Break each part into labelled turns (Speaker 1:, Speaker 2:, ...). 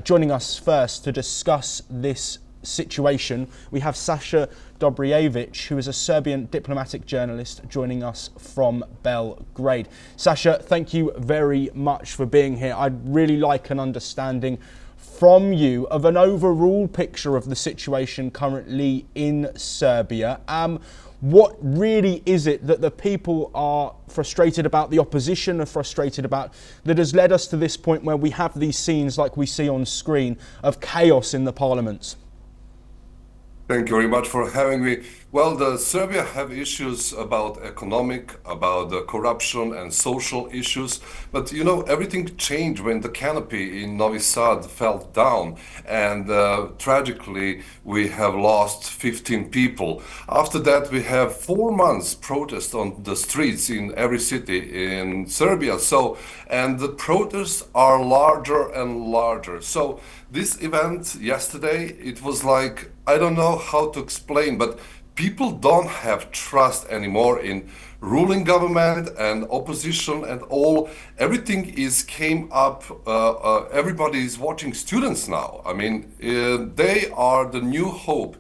Speaker 1: Joining us first to discuss this situation, we have Sasha Dobrjevich, who is a Serbian diplomatic journalist joining us from Belgrade. Sasha, thank you very much for being here. I'd really like an understanding from you of an overall picture of the situation currently in Serbia. What really is it that the people are frustrated about, the opposition are frustrated about, that has led us to this point where we have these scenes like we see on screen of chaos in the parliaments?
Speaker 2: Thank you very much for having me. Well, the Serbia have issues about economic, about the corruption and social issues. But you know, everything changed when the canopy in Novi Sad fell down, and tragically we have lost 15 people. After that, we have 4 months protest on the streets in every city in Serbia. And the protests are larger and larger. So this event yesterday, it was like, I don't know how to explain, but people don't have trust anymore in ruling government and opposition and all. Everything came up. Everybody is watching students now. I mean, they are the new hope.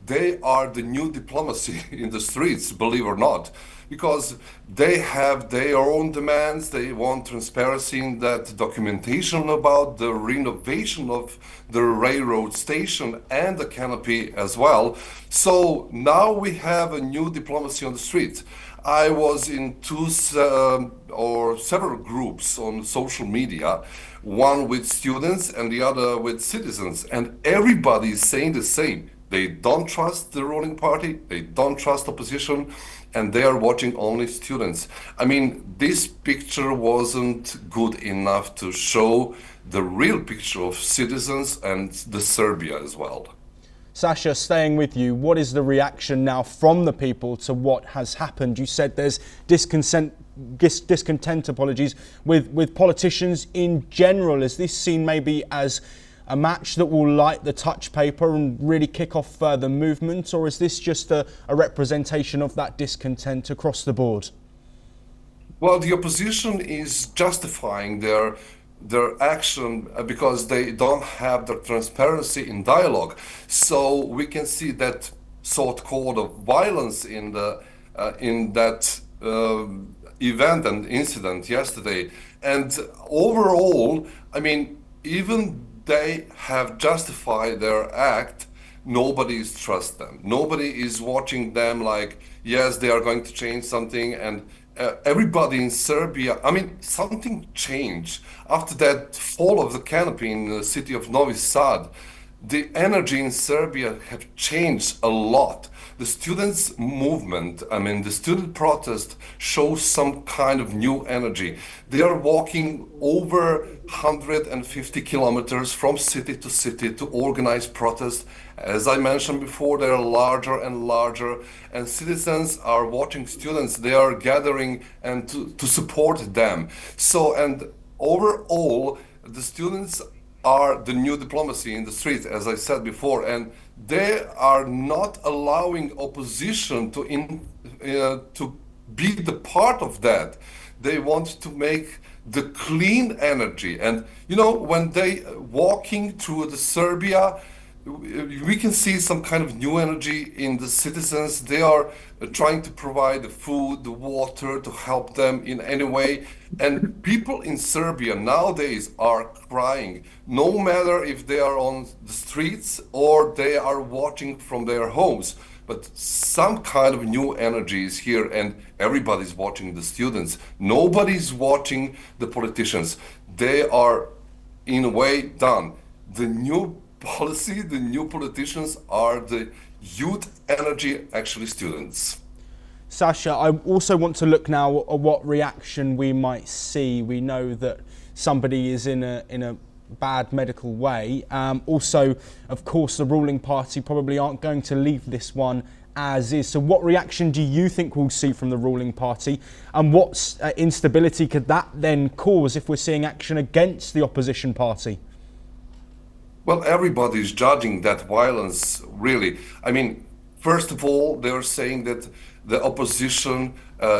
Speaker 2: They are the new diplomacy in the streets, believe it or not, because they have their own demands. They want transparency in that documentation about the renovation of the railroad station and the canopy as well. So now we have a new diplomacy on the streets. I was in several groups on social media, one with students and the other with citizens, and everybody is saying the same. They don't trust the ruling party, they don't trust opposition, and they are watching only students. I mean, this picture wasn't good enough to show the real picture of citizens and the Serbia as well.
Speaker 1: Sasha, staying with you, what is the reaction now from the people to what has happened? You said there's discontent, with politicians in general. Is this seen maybe as a match that will light the touch paper and really kick off further movement, or is this just a representation of that discontent across the board?
Speaker 2: Well, the opposition is justifying their action because they don't have the transparency in dialogue. So we can see that sort of violence in that event and incident yesterday. And overall, I mean, even they have justified their act, nobody trusts them. Nobody is watching them like, yes, they are going to change something. And everybody in Serbia, I mean, something changed. After that fall of the canopy in the city of Novi Sad, the energy in Serbia have changed a lot. The students' movement, I mean, the student protest shows some kind of new energy. They are walking over 150 kilometers from city to city to organize protests. As I mentioned before, they are larger and larger, and citizens are watching students. They are gathering and to support them. So, and overall, the students are the new diplomacy in the streets, as I said before, and they are not allowing opposition to be the part of that. They want to make the clean energy, and you know, when they walking through the Serbia, we can see some kind of new energy in the citizens. They are trying to provide the food, the water, to help them in any way. And people in Serbia nowadays are crying, no matter if they are on the streets or they are watching from their homes. But some kind of new energy is here, and everybody's watching the students. Nobody's watching the politicians. They are, in a way, done. The new policy, the new politicians are the youth energy, actually students.
Speaker 1: Sasha, I also want to look now at what reaction we might see. We know that somebody is in a bad medical way. Also, of course, the ruling party probably aren't going to leave this one as is. So what reaction do you think we'll see from the ruling party, and what instability could that then cause if we're seeing action against the opposition party?
Speaker 2: Well, everybody is judging that violence, really. I mean, first of all, they're saying that the opposition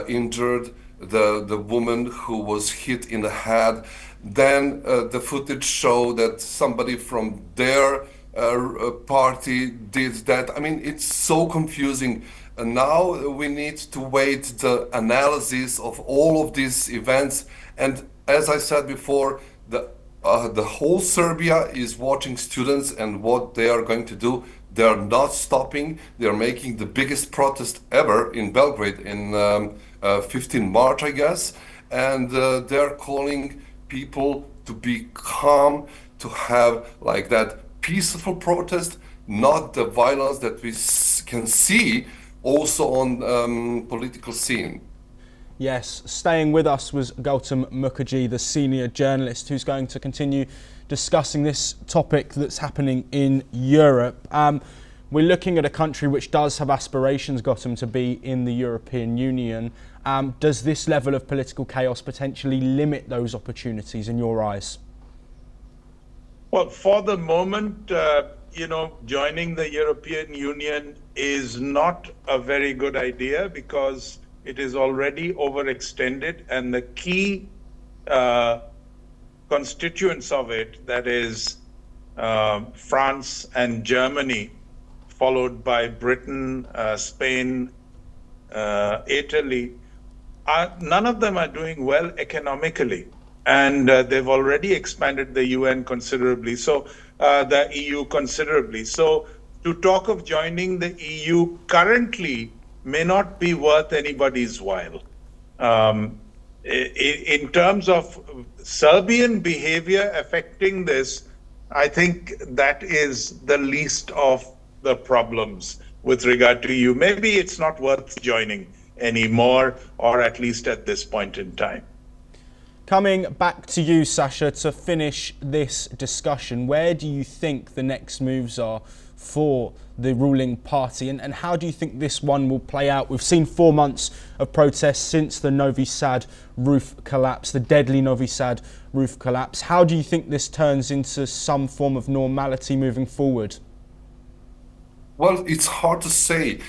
Speaker 2: injured the woman who was hit in the head. Then the footage showed that somebody from their party did that. I mean, it's so confusing. And now we need to wait the analysis of all of these events. And as I said before, the whole Serbia is watching students and what they are going to do. They are not stopping. They are making the biggest protest ever in Belgrade in 15 March, I guess. And they are calling people to be calm, to have like that peaceful protest, not the violence that we can see also on political scene.
Speaker 1: Yes, staying with us was Gautam Mukherjee, the senior journalist, who's going to continue discussing this topic that's happening in Europe. We're looking at a country which does have aspirations, Gautam, to be in the European Union. Does this level of political chaos potentially limit those opportunities in your eyes?
Speaker 3: Well, for the moment, joining the European Union is not a very good idea because it is already overextended, and the key constituents of it, that is France and Germany, followed by Britain, Spain, Italy, none of them are doing well economically. And they've already expanded the UN considerably, so the EU considerably. So to talk of joining the EU currently may not be worth anybody's while. In terms of Serbian behavior affecting this, I think that is the least of the problems with regard to EU. Maybe it's not worth joining anymore, or at least at this point in time.
Speaker 1: Coming back to you, Sasha, to finish this discussion, where do you think the next moves are for the ruling party, and how do you think this one will play out? We've seen 4 months of protests since the Novi Sad roof collapse, the deadly Novi Sad roof collapse. How do you think this turns into some form of normality moving forward?
Speaker 2: Well, it's hard to say.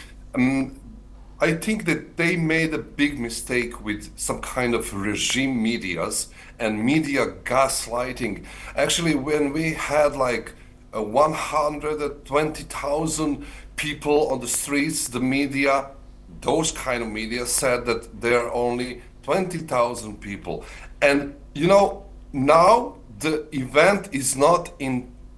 Speaker 2: I think that they made a big mistake with some kind of regime medias and media gaslighting. Actually, when we had like 120,000 people on the streets, the media, those kind of media said that there are only 20,000 people. And now the event is not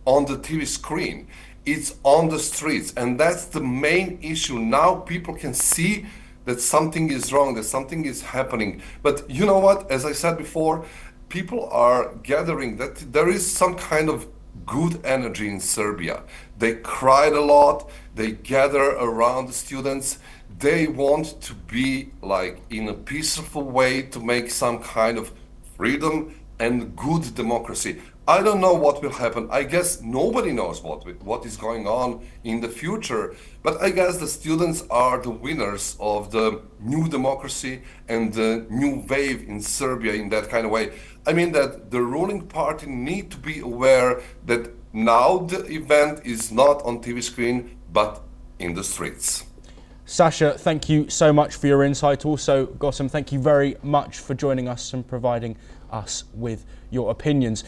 Speaker 2: on the TV screen. It's on the streets, and that's the main issue. Now people can see that something is wrong, that something is happening. But you know what? As I said before, people are gathering, that there is some kind of good energy in Serbia. They cried a lot, they gather around the students. They want to be like in a peaceful way to make some kind of freedom and good democracy. I don't know what will happen. I guess nobody knows what is going on in the future. But I guess the students are the winners of the new democracy and the new wave in Serbia in that kind of way. I mean that the ruling party need to be aware that now the event is not on TV screen, but in the streets.
Speaker 1: Sasha, thank you so much for your insight. Also, Gautam, thank you very much for joining us and providing us with your opinions.